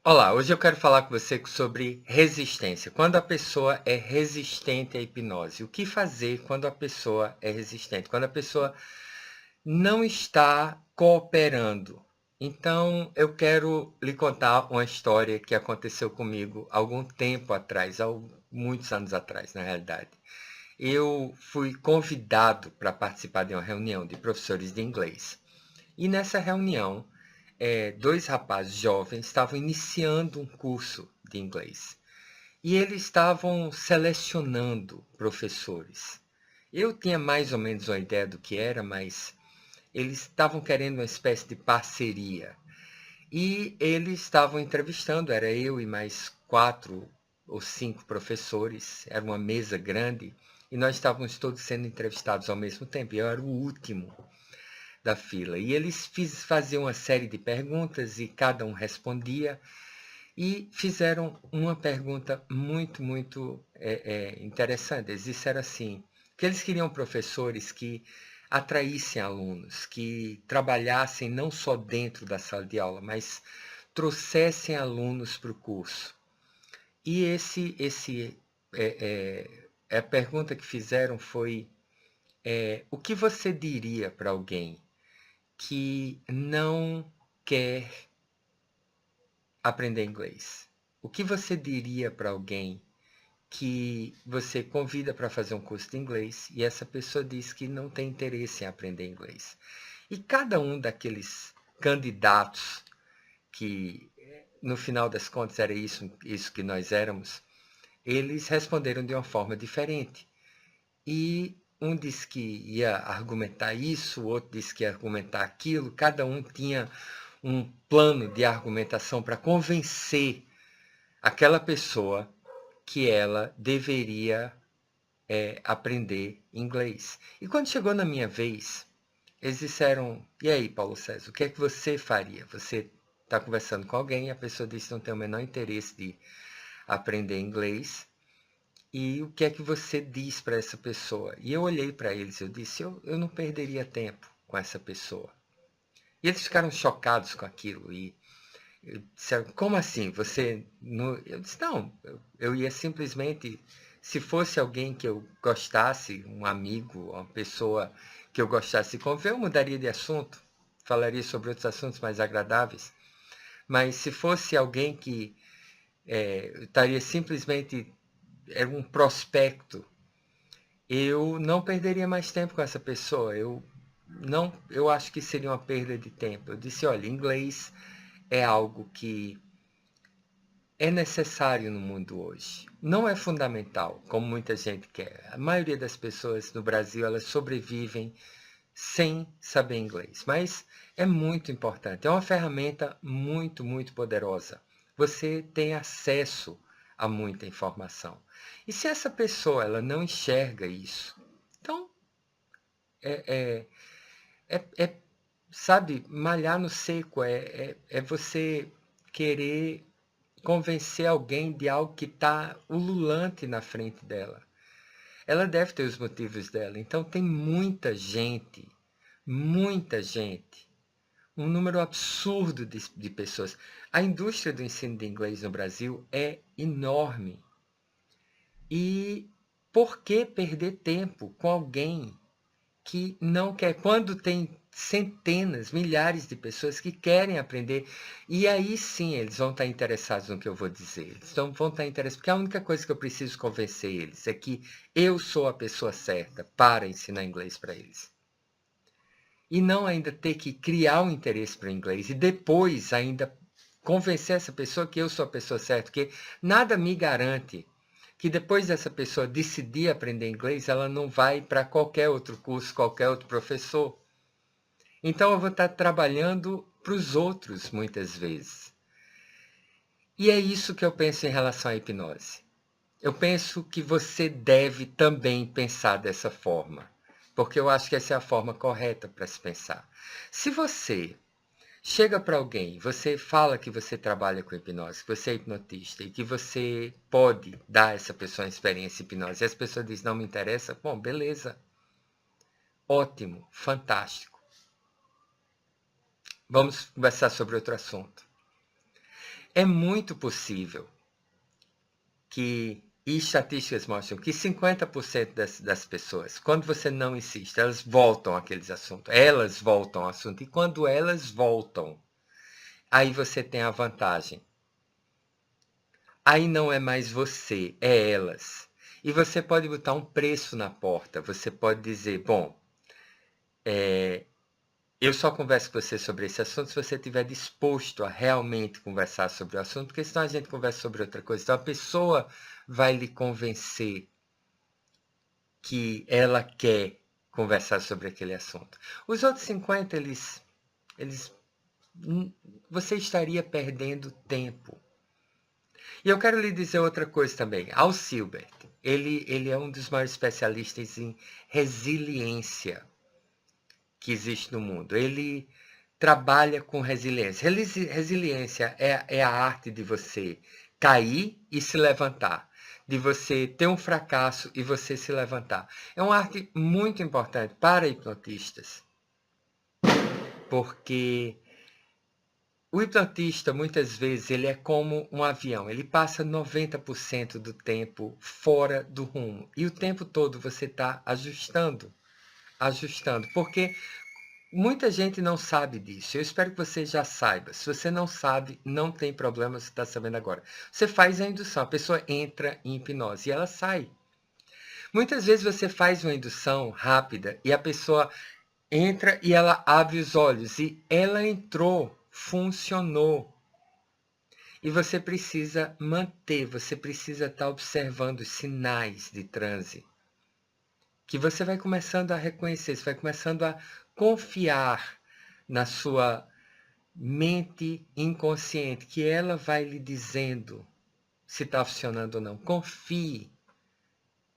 Olá, hoje eu quero falar com você sobre resistência. Quando a pessoa é resistente à hipnose, o que fazer quando a pessoa é resistente? Quando a pessoa não está cooperando. Então, eu quero lhe contar uma história que aconteceu comigo há algum tempo atrás, há muitos anos atrás, na realidade. Eu fui convidado para participar de uma reunião de professores de inglês. E nessa reunião, dois rapazes jovens estavam iniciando um curso de inglês. E eles estavam selecionando professores. Eu tinha mais ou menos uma ideia do que era, mas eles estavam querendo uma espécie de parceria. E eles estavam entrevistando, era eu e mais 4 ou 5 professores, era uma mesa grande, e nós estávamos todos sendo entrevistados ao mesmo tempo. Eu era o último da fila. E eles faziam uma série de perguntas e cada um respondia. E fizeram uma pergunta muito interessante. Eles disseram assim, que eles queriam professores que atraíssem alunos, que trabalhassem não só dentro da sala de aula, mas trouxessem alunos para o curso. E a pergunta que fizeram foi, o que você diria para alguém que não quer aprender inglês? O que você diria para alguém que você convida para fazer um curso de inglês e essa pessoa diz que não tem interesse em aprender inglês? E cada um daqueles candidatos, que no final das contas era isso que nós éramos, eles responderam de uma forma diferente. E um disse que ia argumentar isso, o outro disse que ia argumentar aquilo, cada um tinha um plano de argumentação para convencer aquela pessoa que ela deveria aprender inglês. E quando chegou na minha vez, eles disseram, e aí, Paulo César, o que é que você faria? Você está conversando com alguém, a pessoa disse que não tem o menor interesse de aprender inglês, e o que é que você diz para essa pessoa? E eu olhei para eles, eu disse, eu não perderia tempo com essa pessoa. E eles ficaram chocados com aquilo, e disseram, como assim? Você não... Eu disse, não, eu ia simplesmente, se fosse alguém que eu gostasse, um amigo, uma pessoa que eu gostasse de conviver, eu mudaria de assunto, falaria sobre outros assuntos mais agradáveis. Mas se fosse alguém que estaria simplesmente, era um prospecto, eu não perderia mais tempo com essa pessoa. Eu acho que seria uma perda de tempo. Eu disse, olha, inglês é algo que é necessário no mundo hoje. Não é fundamental, como muita gente quer. A maioria das pessoas no Brasil, elas sobrevivem sem saber inglês, mas é muito importante. É uma ferramenta muito poderosa. Você tem acesso a muita informação. E se essa pessoa ela não enxerga isso, então é, é sabe, malhar no seco, é você querer convencer alguém de algo que está ululante na frente dela. Ela deve ter os motivos dela. Então tem muita gente, um número absurdo de pessoas. A indústria do ensino de inglês no Brasil é enorme. E por que perder tempo com alguém que não quer, quando tem centenas, milhares de pessoas que querem aprender, e aí sim eles vão estar interessados no que eu vou dizer, eles vão estar interessados, porque a única coisa que eu preciso convencer eles é que eu sou a pessoa certa para ensinar inglês para eles. E não ainda ter que criar um interesse para o inglês e depois ainda convencer essa pessoa que eu sou a pessoa certa, porque nada me garante que depois dessa pessoa decidir aprender inglês, ela não vai para qualquer outro curso, qualquer outro professor. Então eu vou estar trabalhando para os outros muitas vezes. E é isso que eu penso em relação à hipnose. Eu penso que você deve também pensar dessa forma, porque eu acho que essa é a forma correta para se pensar. Se você chega para alguém, você fala que você trabalha com hipnose, que você é hipnotista e que você pode dar a essa pessoa uma experiência de hipnose, e as pessoas dizem, não me interessa, bom, beleza, ótimo, fantástico. Vamos conversar sobre outro assunto. É muito possível que, e estatísticas mostram que 50% das pessoas, quando você não insiste, elas voltam àqueles assuntos. Elas voltam ao assunto. E quando elas voltam, aí você tem a vantagem. Aí não é mais você, é elas. E você pode botar um preço na porta. Você pode dizer, bom, eu só converso com você sobre esse assunto se você estiver disposto a realmente conversar sobre o assunto, porque senão a gente conversa sobre outra coisa. Então a pessoa vai lhe convencer que ela quer conversar sobre aquele assunto. Os outros 50, eles você estaria perdendo tempo. E eu quero lhe dizer outra coisa também. Al Silbert, ele é um dos maiores especialistas em resiliência que existe no mundo. Ele trabalha com resiliência. Resiliência é a arte de você cair e se levantar, de você ter um fracasso e você se levantar. É uma arte muito importante para hipnotistas, porque o hipnotista, muitas vezes, ele é como um avião. Ele passa 90% do tempo fora do rumo. E o tempo todo você está ajustando. Ajustando. Porque muita gente não sabe disso. Eu espero que você já saiba. Se você não sabe, não tem problema, você está sabendo agora. Você faz a indução. A pessoa entra em hipnose e ela sai. Muitas vezes você faz uma indução rápida e a pessoa entra e ela abre os olhos. E ela entrou, funcionou. E você precisa manter, você precisa estar observando os sinais de transe. Que você vai começando a reconhecer, você vai começando a confiar na sua mente inconsciente, que ela vai lhe dizendo se está funcionando ou não. Confie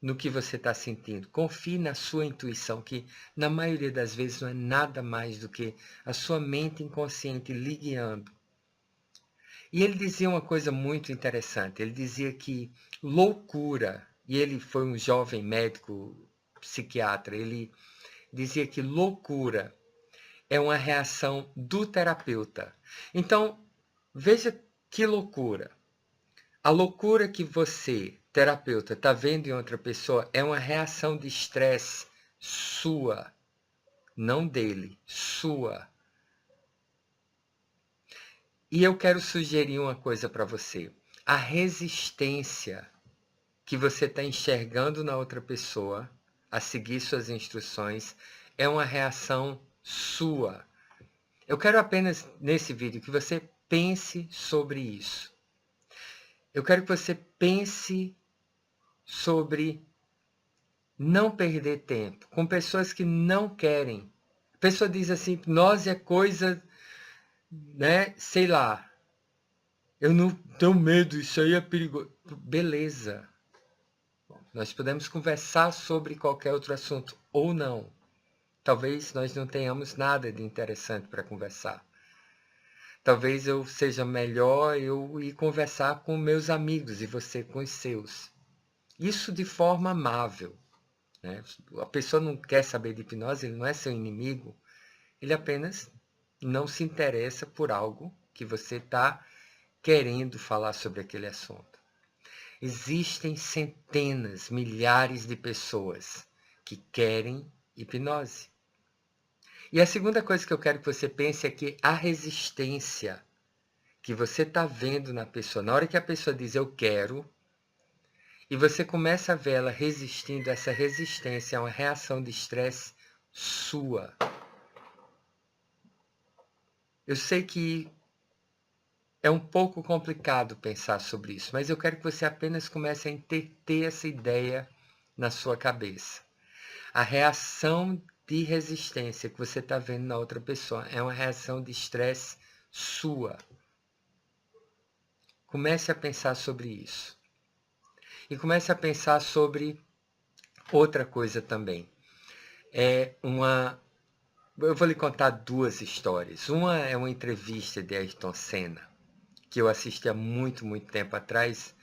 no que você está sentindo. Confie na sua intuição, que na maioria das vezes não é nada mais do que a sua mente inconsciente lhe guiando. E ele dizia uma coisa muito interessante. Ele dizia que loucura, e ele foi um jovem médico psiquiatra, ele dizia que loucura é uma reação do terapeuta. Então, veja que loucura. A loucura que você, terapeuta, está vendo em outra pessoa é uma reação de estresse sua, não dele, sua. E eu quero sugerir uma coisa para você. A resistência que você está enxergando na outra pessoa a seguir suas instruções é uma reação sua. Eu quero apenas, nesse vídeo, que você pense sobre isso. Eu quero que você pense sobre não perder tempo com pessoas que não querem. A pessoa diz assim, hipnose é coisa, né, sei lá, eu não tenho medo, isso aí é perigoso. Beleza. Nós podemos conversar sobre qualquer outro assunto, ou não. Talvez nós não tenhamos nada de interessante para conversar. Talvez eu seja melhor eu ir conversar com meus amigos e você com os seus. Isso de forma amável. Né? A pessoa não quer saber de hipnose, ele não é seu inimigo, ele apenas não se interessa por algo que você está querendo falar sobre aquele assunto. Existem centenas, milhares de pessoas que querem hipnose. E a segunda coisa que eu quero que você pense é que a resistência que você está vendo na pessoa, na hora que a pessoa diz eu quero, e você começa a ver ela resistindo, essa resistência é uma reação de estresse sua. Eu sei que é um pouco complicado pensar sobre isso, mas eu quero que você apenas comece a ter essa ideia na sua cabeça. A reação de resistência que você está vendo na outra pessoa é uma reação de estresse sua. Comece a pensar sobre isso. E comece a pensar sobre outra coisa também. Eu vou lhe contar duas histórias. Uma é uma entrevista de Ayrton Senna, que eu assisti há muito, muito tempo atrás.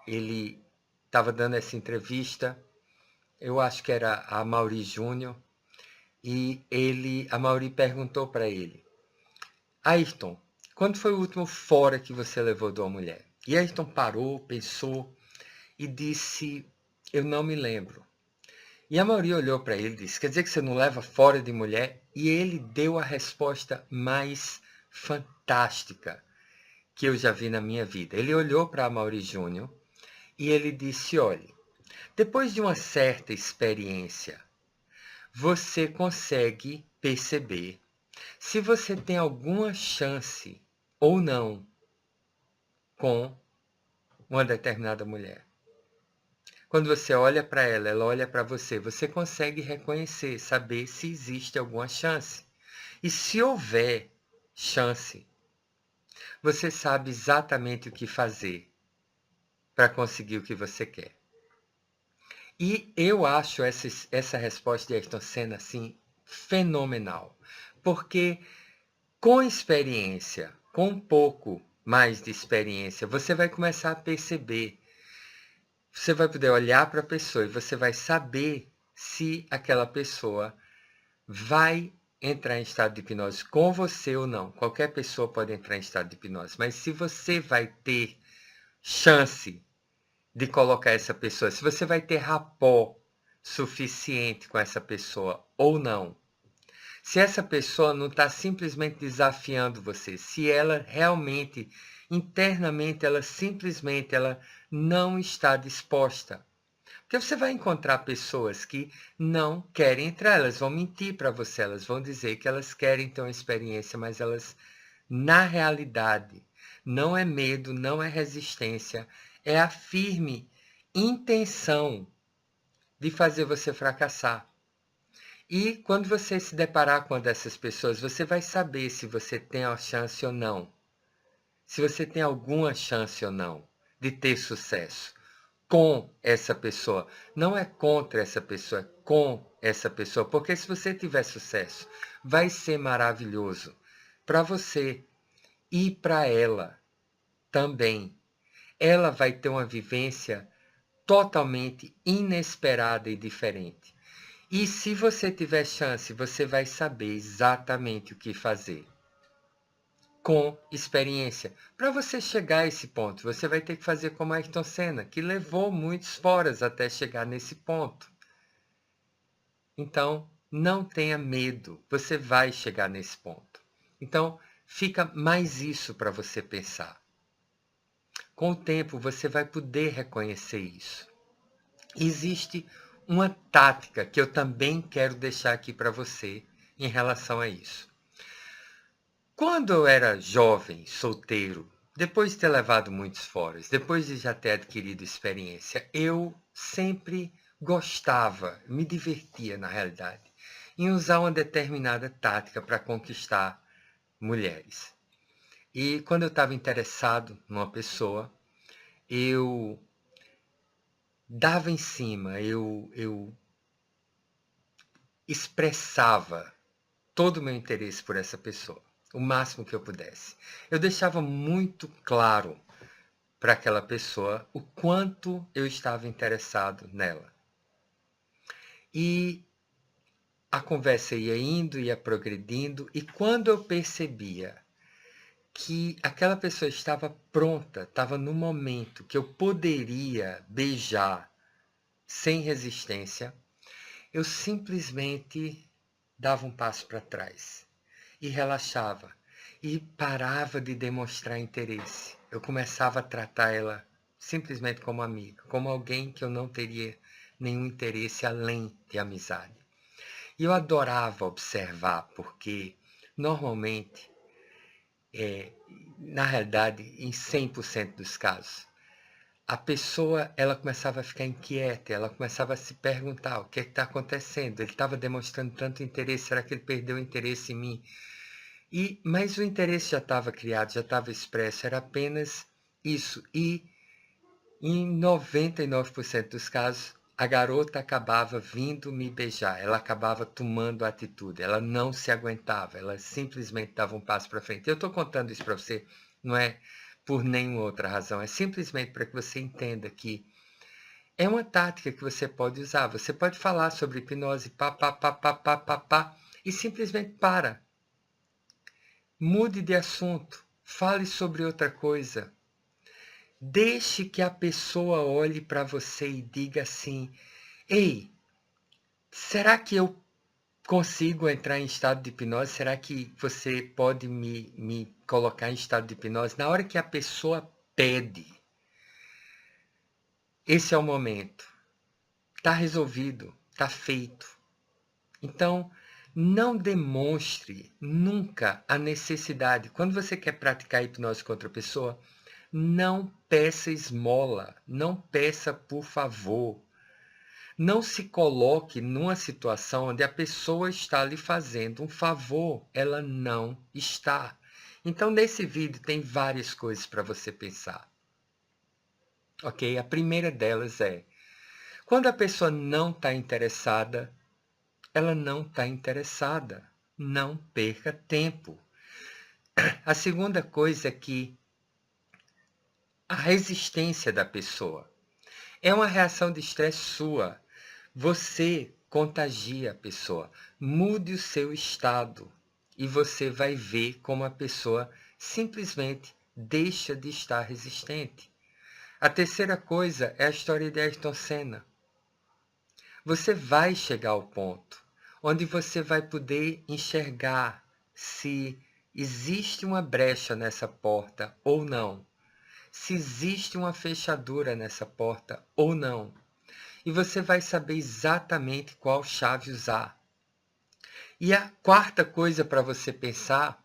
Ele estava dando essa entrevista, eu acho que era a Mauri Júnior, e a Mauri perguntou para ele, Ayrton, quando foi o último fora que você levou de uma mulher? E Ayrton parou, pensou e disse, eu não me lembro. E a Mauri olhou para ele e disse, quer dizer que você não leva fora de mulher? E ele deu a resposta mais fantástica que eu já vi na minha vida. Ele olhou para a Mauri Júnior e ele disse, olhe, depois de uma certa experiência, você consegue perceber se você tem alguma chance ou não com uma determinada mulher. Quando você olha para ela, ela olha para você, você consegue reconhecer, saber se existe alguma chance. E se houver chance, você sabe exatamente o que fazer para conseguir o que você quer. E eu acho essa resposta de Ayrton Senna assim, fenomenal. Porque com experiência, com um pouco mais de experiência, você vai começar a perceber. Você vai poder olhar para a pessoa e você vai saber se aquela pessoa vai entrar em estado de hipnose com você ou não. Qualquer pessoa pode entrar em estado de hipnose, mas se você vai ter chance de colocar essa pessoa, se você vai ter rapport suficiente com essa pessoa ou não. Se essa pessoa não está simplesmente desafiando você, se ela realmente, internamente, ela não está disposta. Porque você vai encontrar pessoas que não querem entrar, elas vão mentir para você, elas vão dizer que elas querem ter uma experiência, mas elas, na realidade, não é medo, não é resistência, é a firme intenção de fazer você fracassar. E quando você se deparar com uma dessas pessoas, você vai saber se você tem a chance ou não. Se você tem alguma chance ou não de ter sucesso com essa pessoa. Não é contra essa pessoa, é com essa pessoa. Porque se você tiver sucesso, vai ser maravilhoso para você e para ela também. Ela vai ter uma vivência totalmente inesperada e diferente. E se você tiver chance, você vai saber exatamente o que fazer. Com experiência. Para você chegar a esse ponto, você vai ter que fazer como Ayrton Senna, que levou muitos foras até chegar nesse ponto. Então, não tenha medo, você vai chegar nesse ponto. Então, fica mais isso para você pensar. Com o tempo, você vai poder reconhecer isso. Existe uma tática que eu também quero deixar aqui para você em relação a isso. Quando eu era jovem, solteiro, depois de ter levado muitos foras, depois de já ter adquirido experiência, eu sempre gostava, me divertia na realidade, em usar uma determinada tática para conquistar mulheres. E quando eu estava interessado numa pessoa, eu dava em cima, eu expressava todo o meu interesse por essa pessoa, o máximo que eu pudesse. Eu deixava muito claro para aquela pessoa o quanto eu estava interessado nela. E a conversa ia indo, ia progredindo, e quando eu percebia que aquela pessoa estava pronta, estava no momento que eu poderia beijar sem resistência, eu simplesmente dava um passo para trás e relaxava e parava de demonstrar interesse. Eu começava a tratar ela simplesmente como amiga, como alguém que eu não teria nenhum interesse além de amizade. E eu adorava observar, porque normalmente, na realidade, em 100% dos casos, a pessoa ela começava a ficar inquieta, ela começava a se perguntar o que está acontecendo. Ele estava demonstrando tanto interesse, será que ele perdeu o interesse em mim? Mas o interesse já estava criado, já estava expresso, era apenas isso. E em 99% dos casos, a garota acabava vindo me beijar, ela acabava tomando atitude, ela não se aguentava, ela simplesmente dava um passo para frente. Eu estou contando isso para você, não é por nenhuma outra razão, é simplesmente para que você entenda que é uma tática que você pode usar. Você pode falar sobre hipnose, pá, pá, pá, pá, pá, pá, pá, e simplesmente para. Mude de assunto. Fale sobre outra coisa. Deixe que a pessoa olhe para você e diga assim: ei, será que eu consigo entrar em estado de hipnose? Será que você pode me colocar em estado de hipnose? Na hora que a pessoa pede, esse é o momento. Está resolvido, está feito. Então, não demonstre nunca a necessidade. Quando você quer praticar hipnose com outra pessoa, não peça esmola, não peça por favor. Não se coloque numa situação onde a pessoa está lhe fazendo um favor. Ela não está. Então, nesse vídeo tem várias coisas para você pensar. Ok? A primeira delas é, quando a pessoa não está interessada, ela não está interessada. Não perca tempo. A segunda coisa é que a resistência da pessoa é uma reação de estresse sua. Você contagia a pessoa. Mude o seu estado e você vai ver como a pessoa simplesmente deixa de estar resistente. A terceira coisa é a história de Ayrton Senna. Você vai chegar ao ponto onde você vai poder enxergar se existe uma brecha nessa porta ou não. Se existe uma fechadura nessa porta ou não. E você vai saber exatamente qual chave usar. E a quarta coisa para você pensar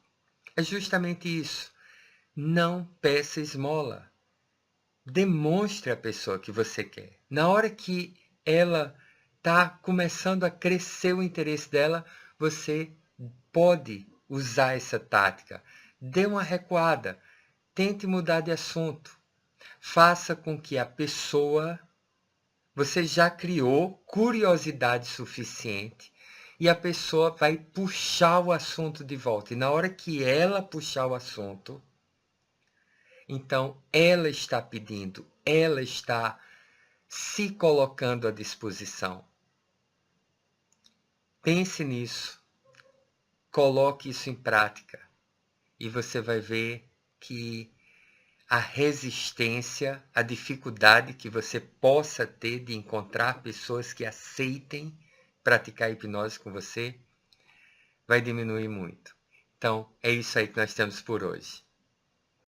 é justamente isso. Não peça esmola. Demonstre à pessoa que você quer. Na hora que ela está começando a crescer o interesse dela, você pode usar essa tática. Dê uma recuada. Tente mudar de assunto. Faça com que a pessoa... Você já criou curiosidade suficiente e a pessoa vai puxar o assunto de volta. E na hora que ela puxar o assunto, então ela está pedindo, ela está se colocando à disposição. Pense nisso, coloque isso em prática e você vai ver que a resistência, a dificuldade que você possa ter de encontrar pessoas que aceitem praticar hipnose com você, vai diminuir muito. Então, é isso aí que nós temos por hoje.